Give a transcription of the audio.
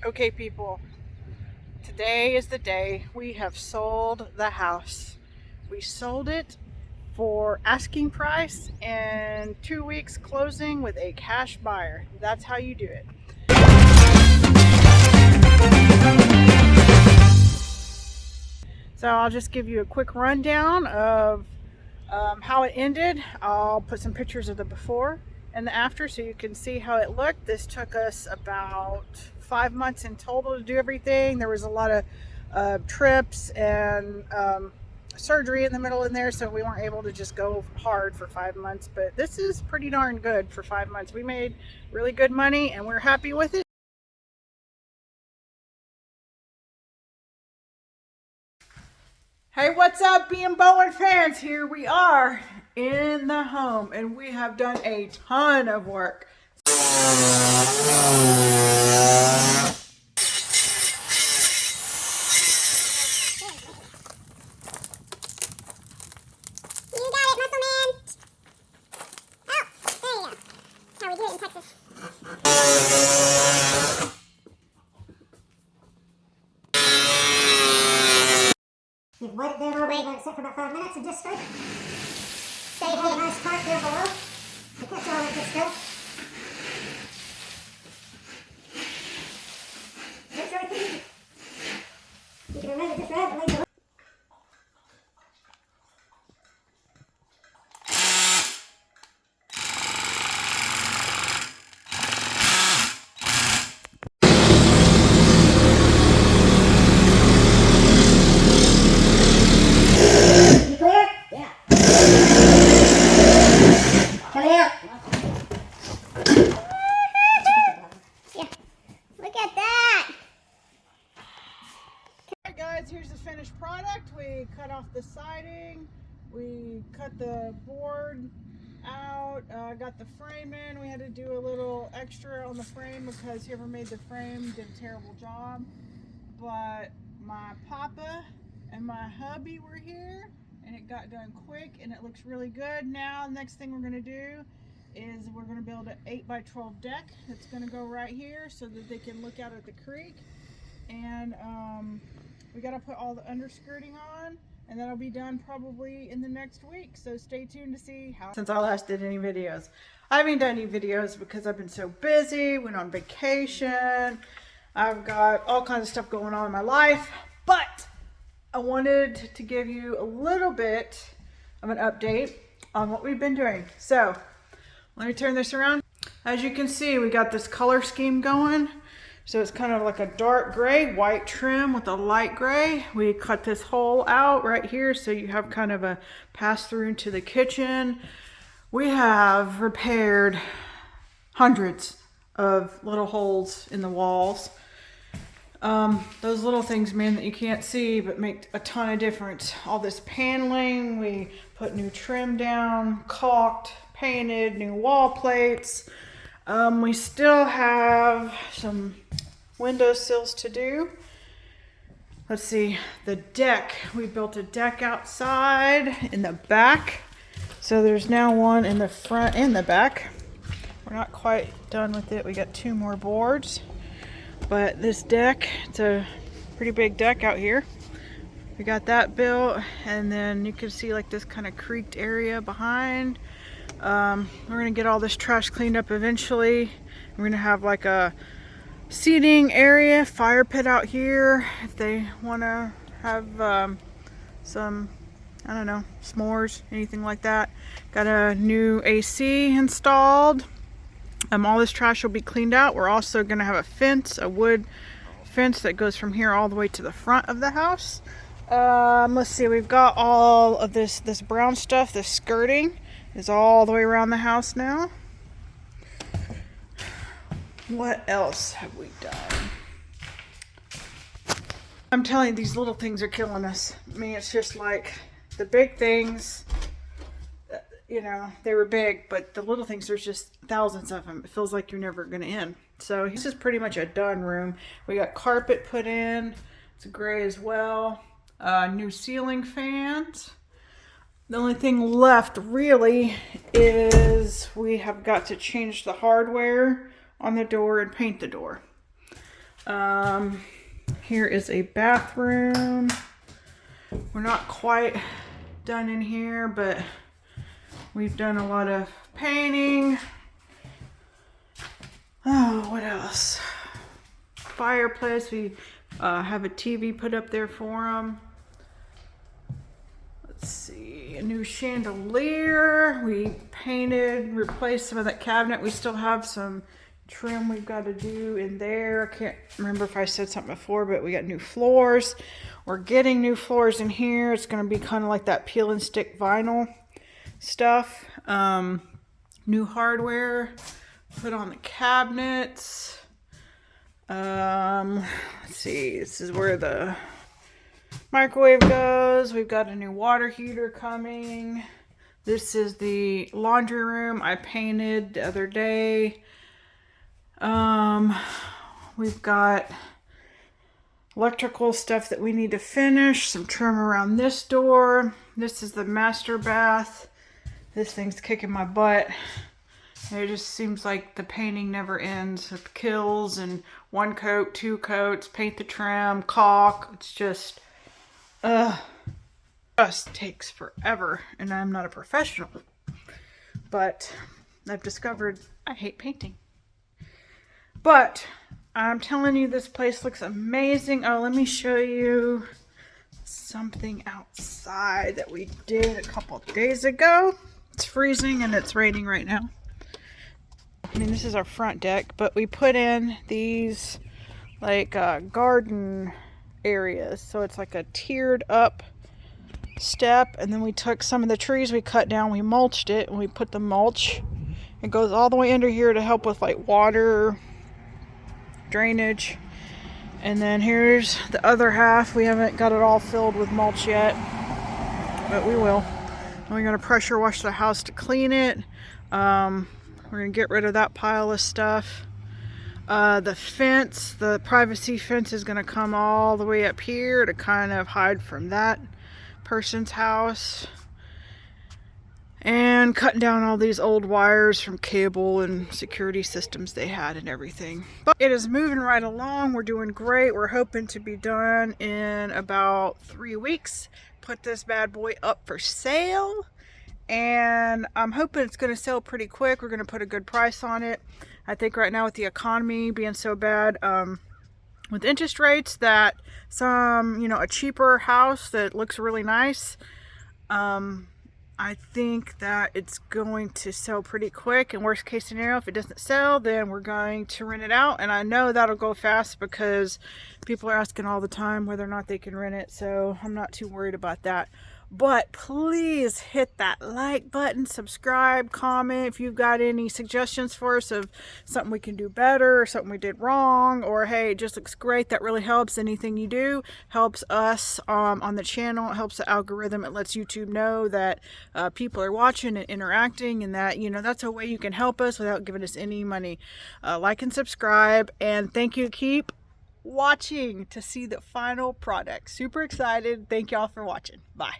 Okay, people, today is the day we have sold the house. We sold it for asking price and 2 weeks closing with a cash buyer. That's how you do it. So I'll just give you a quick rundown of how it ended. I'll put some pictures of the before and the after so you can see how it looked. This took us about 5 months in total to do everything. There was a lot of trips and surgery in the middle in there, so we weren't able to just go hard for 5 months, but this is pretty darn good for 5 months. We made really good money and we're happy with it. Hey, what's up, being Bowen fans? Here we are in the home and we have done a ton of work. You've waited there already, going to sit for about 5 minutes and just stay had a nice cart there below to catch all that good stuff. That's right, Pete. You can remember just right, leave the You clear? Yeah. Come here. Yeah. Look at that. Alright guys, here's the finished product. We cut off the siding, we cut the board out, got the frame in. We had to do a little extra on the frame because whoever made the frame did a terrible job. But my papa and my hubby were here and it got done quick and it looks really good. Now next thing we're going to do is we're going to build an 8x12 deck that's going to go right here so that they can look out at the creek. And we got to put all the underskirting on, and that'll be done probably in the next week. So stay tuned to see how. Since I last did any videos, I haven't done any videos because I've been so busy. Went on vacation. I've got all kinds of stuff going on in my life, but I wanted to give you a little bit of an update on what we've been doing. So let me turn this around. As you can see, we got this color scheme going. So it's kind of like a dark gray, white trim with a light gray. We cut this hole out right here so you have kind of a pass through into the kitchen. We have repaired hundreds of little holes in the walls. Those little things, man, that you can't see but make a ton of difference. All this paneling, we put new trim down, caulked, painted, new wall plates. We still have some window sills to do. Let's see, the deck. We built a deck outside in the back. So there's now one in the front and the back. We're not quite done with it. We got 2 more boards. But this deck, it's a pretty big deck out here. We got that built, and then you can see like this kind of creeked area behind. We're gonna get all this trash cleaned up eventually. We're gonna have like a seating area, fire pit out here if they want to have some, I don't know, s'mores, anything like that. Got a new AC installed. All this trash will be cleaned out. We're also gonna have a fence, a wood fence that goes from here all the way to the front of the house. Let's see, we've got all of this brown stuff. The skirting is all the way around the house now. What else have we done? I'm telling you, these little things are killing us. I mean, it's just like the big things, you know, they were big, but the little things, there's just thousands of them. It feels like you're never going to end. So this is pretty much a done room. We got carpet put in. It's gray as well. New ceiling fans. The only thing left really is we have got to change the hardware on the door and paint the door. Here is a bathroom. We're not quite done in here, but we've done a lot of painting. Oh, what else? Fireplace. We have a TV put up there for them. Let's see, a new chandelier. We painted, replaced some of that cabinet. We still have some trim we've got to do in there. I can't remember if I said something before, but we got new floors. We're getting new floors in here. It's going to be kind of like that peel and stick vinyl stuff. New hardware put on the cabinets. Let's see, this is where the microwave goes. We've got a new water heater coming. This is the laundry room I painted the other day. We've got electrical stuff that we need to finish. Some trim around this door. This is the master bath. This thing's kicking my butt. It just seems like the painting never ends. It kills, and 1 coat, 2 coats, paint the trim, caulk. It's just takes forever, and I'm not a professional. But I've discovered I hate painting. But I'm telling you, this place looks amazing. Oh, let me show you something outside that we did a couple of days ago. It's freezing and it's raining right now. I mean, this is our front deck, but we put in these like garden areas. So it's like a tiered up step, and then we took some of the trees we cut down, we mulched it, and we put the mulch. It goes all the way under here to help with like water drainage. And then here's the other half. We haven't got it all filled with mulch yet, but we will. And we're going to pressure wash the house to clean it. We're going to get rid of that pile of stuff. The fence, the privacy fence, is going to come all the way up here to kind of hide from that person's house. And cutting down all these old wires from cable and security systems they had and everything. But it is moving right along. We're doing great. We're hoping to be done in about 3 weeks. Put this bad boy up for sale. And I'm hoping it's going to sell pretty quick. We're going to put a good price on it. I think right now with the economy being so bad, with interest rates, that some, a cheaper house that looks really nice, I think that it's going to sell pretty quick. And worst case scenario, if it doesn't sell, then we're going to rent it out. And I know that'll go fast because people are asking all the time whether or not they can rent it. So I'm not too worried about that. But please hit that like button, subscribe, comment if you've got any suggestions for us of something we can do better or something we did wrong, or hey, it just looks great. That really helps. Anything you do helps us on the channel. It helps the algorithm. It lets YouTube know that people are watching and interacting, and that, that's a way you can help us without giving us any money. Like and subscribe, and thank you. Keep watching to see the final product. Super excited. Thank y'all for watching. Bye.